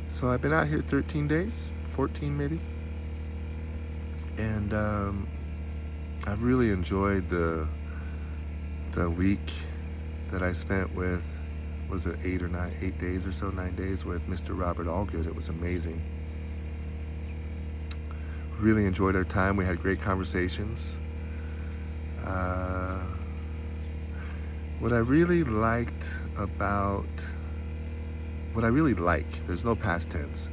So I've been out here 13 days, 14 maybe, and I've really enjoyed the week that I spent with, was it 8 days or so, 9 days with Mr. Robert Allgood. It was amazing. Really enjoyed our time. We had great conversations. Uh, what I really liked about, what I really like, there's no past tense,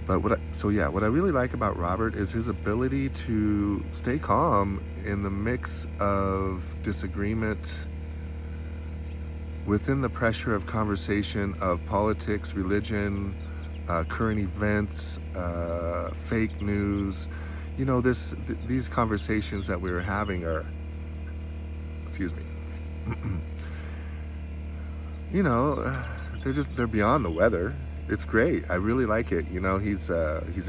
but what I really like about Robert is his ability to stay calm in the mix of disagreement, within the pressure of conversation of politics, religion, current events, fake news. You know, these conversations that we were having are, excuse me, you know, they're beyond the weather. It's great. I really like it. You know, he's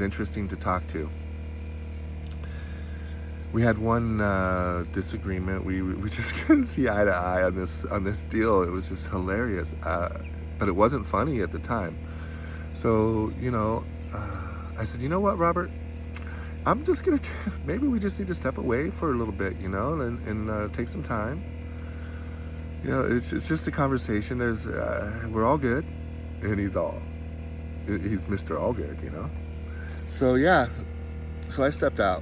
interesting to talk to. We had one disagreement. We just couldn't see eye to eye on this deal. It was just hilarious, but it wasn't funny at the time. So I said, you know what, Robert? I'm just gonna maybe we just need to step away for a little bit, and take some time. It's just a conversation. We're all good, and he's Mr. All Good, So yeah, so I stepped out.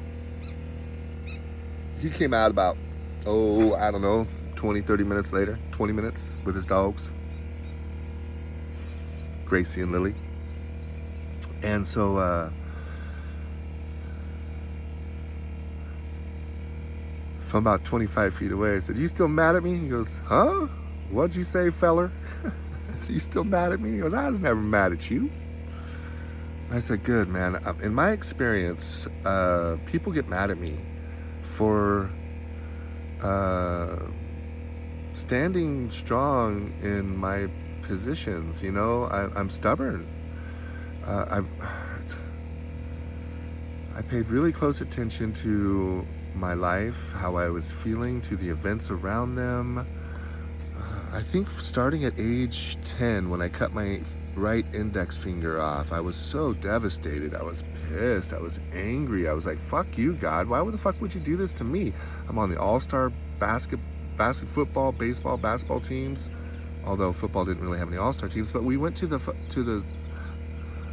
He came out about, I don't know, 20, 30 minutes later, 20 minutes with his dogs, Gracie and Lily. And so from about 25 feet away, I said, "You still mad at me?" He goes, "Huh? What'd you say, feller?" I said, "You still mad at me?" He goes, "I was never mad at you." I said, "Good, man. In my experience, people get mad at me for standing strong in my positions. I'm stubborn. I paid really close attention to my life, how I was feeling, to the events around them. I think starting at age 10, when I cut my right index finger off, I was so devastated. I was pissed. I was angry. I was like, fuck you, God. Why the fuck would you do this to me? I'm on the all-star football, baseball, basketball teams. Although football didn't really have any all-star teams, but we went to the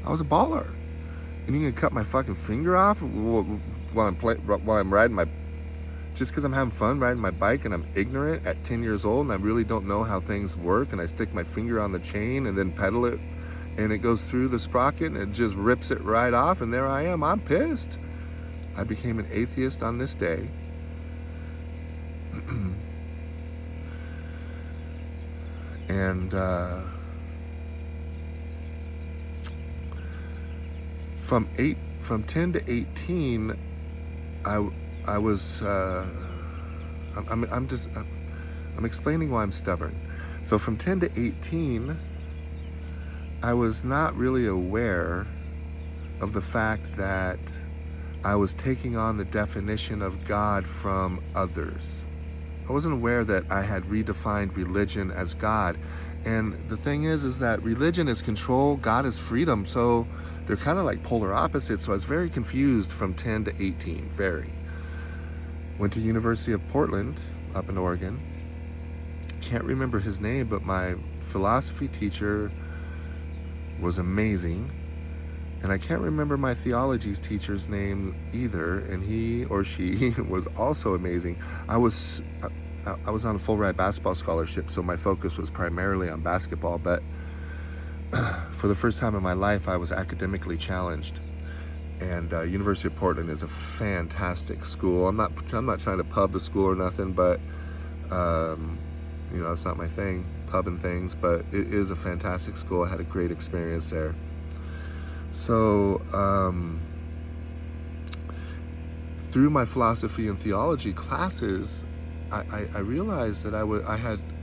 I was a baller. And you're gonna cut my fucking finger off while I'm riding my, just because I'm having fun riding my bike, and I'm ignorant at 10 years old, and I really don't know how things work, and I stick my finger on the chain and then pedal it, and it goes through the sprocket and it just rips it right off, and there I am. I'm pissed. I became an atheist on this day. And from 10 to 18, I was I'm explaining why I'm stubborn. So from 10 to 18, I was not really aware of the fact that I was taking on the definition of God from others. I wasn't aware that I had redefined religion as God. And the thing is that religion is control, God is freedom. So they're kind of like polar opposites. So I was very confused from 10 to 18, very. Went to University of Portland up in Oregon. Can't remember his name, but my philosophy teacher was amazing. And I can't remember my theology teacher's name either, and he or she was also amazing. I was on a full ride basketball scholarship, so my focus was primarily on basketball, but for the first time in my life, I was academically challenged. And University of Portland is a fantastic school. I'm not trying to pub the school or nothing, but it's not my thing, pub and things, but it is a fantastic school. I had a great experience there. So through my philosophy and theology classes, I realized that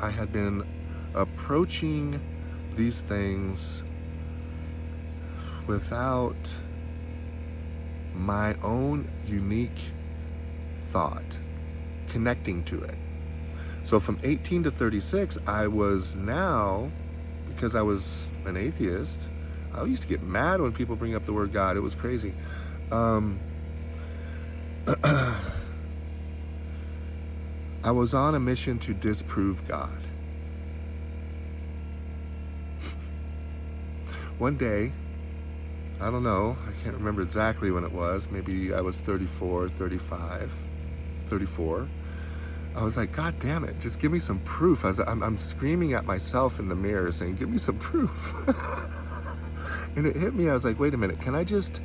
I had been approaching these things without my own unique thought connecting to it. So from 18 to 36, I was now, because I was an atheist, I used to get mad when people bring up the word God. It was crazy. I was on a mission to disprove God. One day, I don't know, I can't remember exactly when it was, maybe I was 34, 35, 34. I was like, God damn it, just give me some proof. I'm screaming at myself in the mirror saying, give me some proof. And it hit me, I was like, wait a minute, can I just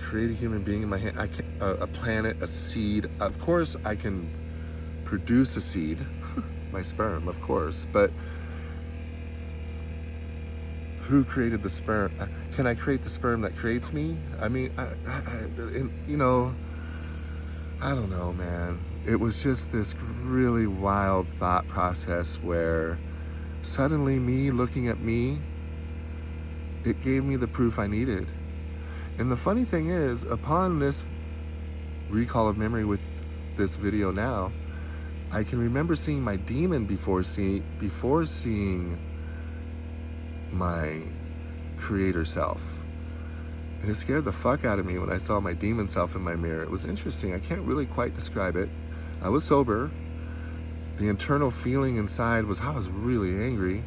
create a human being in my hand? A planet, a seed. Of course I can produce a seed, my sperm, of course, but who created the sperm? Can I create the sperm that creates me? I mean, you know, I don't know, man. It was just this really wild thought process where suddenly me looking at me, it gave me the proof I needed. And the funny thing is, upon this recall of memory with this video now, I can remember seeing my demon before seeing my creator self. And it scared the fuck out of me when I saw my demon self in my mirror. It was interesting. I can't really quite describe it. I was sober. The internal feeling inside was I was really angry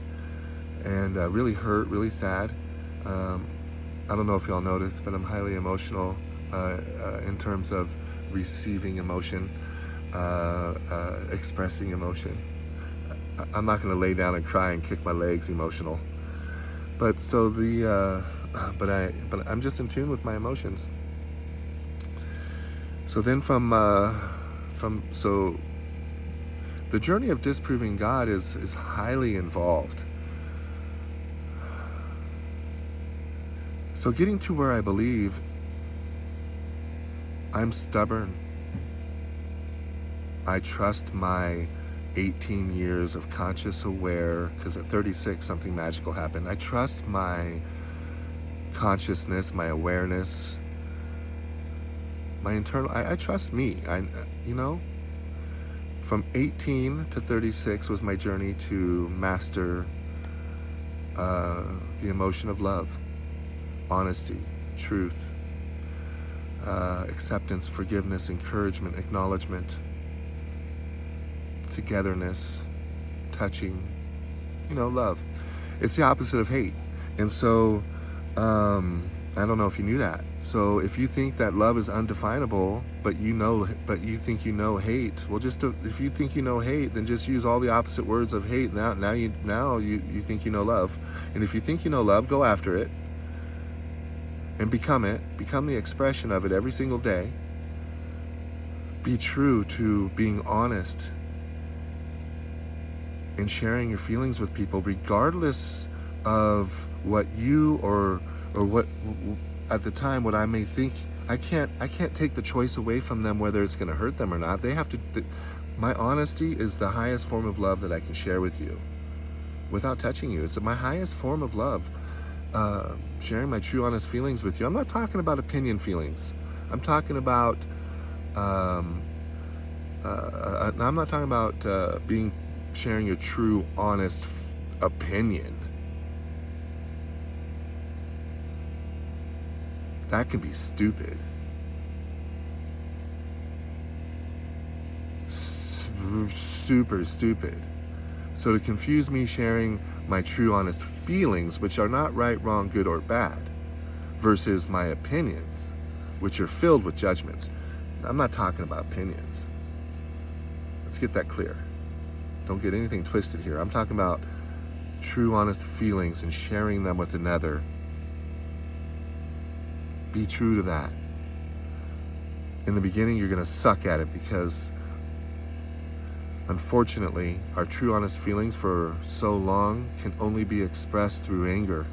and really hurt, really sad. I don't know if y'all noticed, but I'm highly emotional in terms of receiving emotion, expressing emotion. I'm not going to lay down and cry and kick my legs emotional. But so but I'm just in tune with my emotions. So then so the journey of disproving God is highly involved. So getting to where I believe I'm stubborn. I trust my 18 years of conscious aware, because at 36 something magical happened. I trust my consciousness, my awareness, my internal, I trust me. You know, from 18 to 36 was my journey to master the emotion of love, honesty, truth, acceptance, forgiveness, encouragement, acknowledgement, togetherness, touching, you know, love. It's the opposite of hate. And so, I don't know if you knew that. So if you think that love is undefinable, but you think you know hate, well, if you think you know hate, then just use all the opposite words of hate. Now you think you know love. And if you think you know love, go after it and become the expression of it every single day. Be true to being honest and sharing your feelings with people, regardless of what you or what at the time what I may think. I can't take the choice away from them whether it's going to hurt them or not. They have to. My honesty is the highest form of love that I can share with you, without touching you. It's my highest form of love. Sharing my true, honest feelings with you. I'm not talking about opinion feelings. I'm talking about. I'm not talking about sharing your true, honest opinion. That can be stupid. Super stupid. So to confuse me sharing my true, honest feelings, which are not right, wrong, good, or bad, versus my opinions, which are filled with judgments. I'm not talking about opinions. Let's get that clear. Don't get anything twisted here. I'm talking about true, honest feelings and sharing them with another. Be true to that. In the beginning, you're going to suck at it because, unfortunately, our true, honest feelings for so long can only be expressed through anger.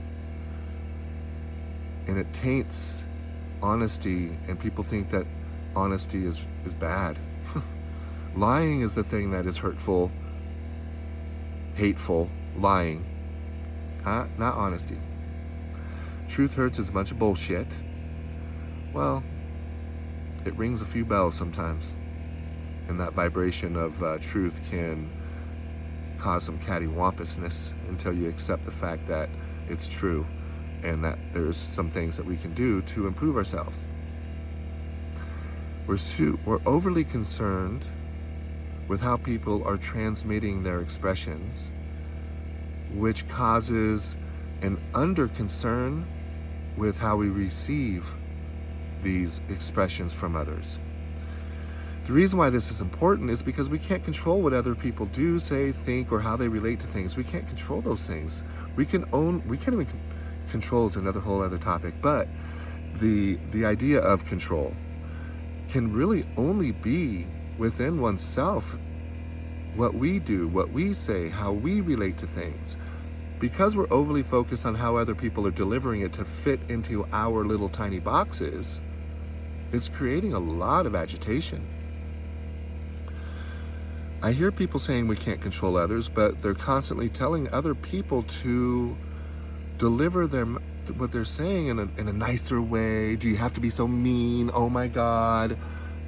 And it taints honesty, and people think that honesty is bad. Lying is the thing that is hurtful, hateful, lying, not honesty. Truth hurts is a bunch of bullshit. Well, it rings a few bells sometimes, and that vibration of truth can cause some cattywampousness until you accept the fact that it's true. and that there's some things that we can do to improve ourselves. We're overly concerned with how people are transmitting their expressions, which causes an under concern with how we receive these expressions from others. The reason why this is important is because we can't control what other people do, say, think, or how they relate to things. We can't control those things. We can't even control is another whole other topic, but the idea of control can really only be within oneself. What we do, what we say, how we relate to things. Because we're overly focused on how other people are delivering it to fit into our little tiny boxes, it's creating a lot of agitation. I hear people saying we can't control others, but they're constantly telling other people to deliver what they're saying in a nicer way. Do you have to be so mean? Oh my God.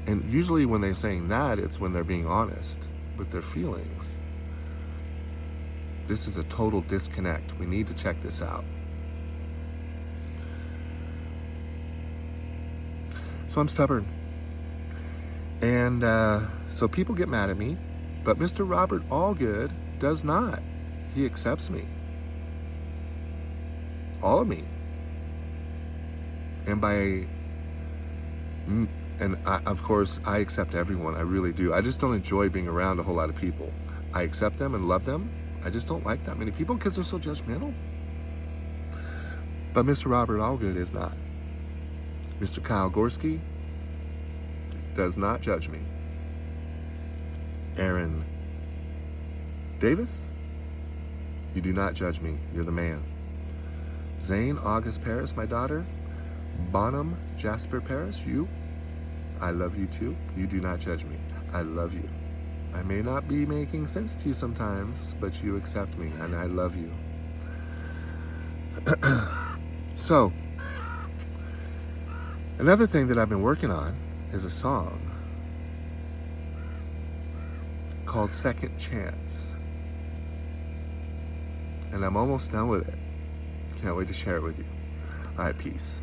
And usually when they're saying that, it's when they're being honest with their feelings. This is a total disconnect. We need to check this out. So I'm stubborn. And so people get mad at me, but Mr. Robert Allgood does not. He accepts me. All of me. Of course, I accept everyone. I really do. I just don't enjoy being around a whole lot of people. I accept them and love them. I just don't like that many people because they're so judgmental. But Mr. Robert Allgood is not. Mr. Kyle Gorski does not judge me. Aaron Davis, you do not judge me. You're the man. Zane August Paris, my daughter. Bonham Jasper Paris, you. I love you too. You do not judge me. I love you. I may not be making sense to you sometimes, but you accept me, and I love you. So, another thing that I've been working on is a song called Second Chance. And I'm almost done with it. Can't wait to share it with you. All right, peace.